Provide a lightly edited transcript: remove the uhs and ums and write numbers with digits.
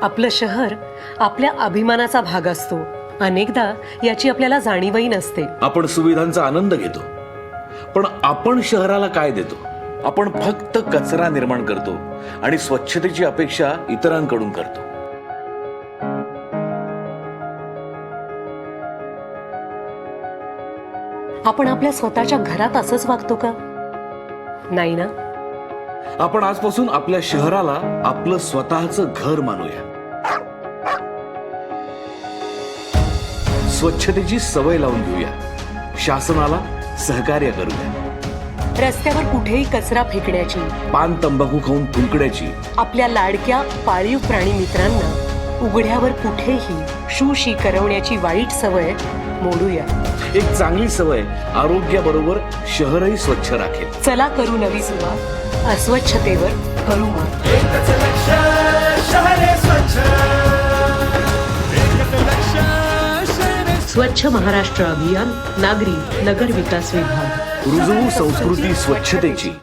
आपलं शहर आपल्या अभिमानाचा भाग असतो. अनेकदा याची आपल्याला जाणीवही नसते. आपण सुविधांचा आनंद घेतो, पण आपण शहराला काय देतो? आपण फक्त कचरा निर्माण करतो आणि स्वच्छतेची अपेक्षा इतरांकडून करतो. आपण आपल्या स्वतःच्या घरात असंच वागतो का? नाही ना. आपण आजपासून आपल्या शहराला आपलं स्वतःचं घर मानूया. स्वच्छतेची सवय लावून घेऊया. शासनाला सहकार्य करूया. रस्त्यावर कुठेही कचरा फेकण्याची, पान तंबाखू खाऊन थुंकण्याची, आपल्या लाडक्या पाळीव प्राणी मित्रांना उघड्यावर कुठेही शूशी करवण्याची वाईट सवय मोडूया. एक चांगली सवय आरोग्याबरोबर शहरही स्वच्छ राखेल. चला करू नवी सुरुवात. अस्वच्छतेवर करू मात. एकच लक्ष, शहरे स्वच्छ. एकच लक्ष, शहरे स्वच्छ महाराष्ट्र अभियान, नागरी नगर विकास विभाग. रुजवू संस्कृती स्वच्छतेची.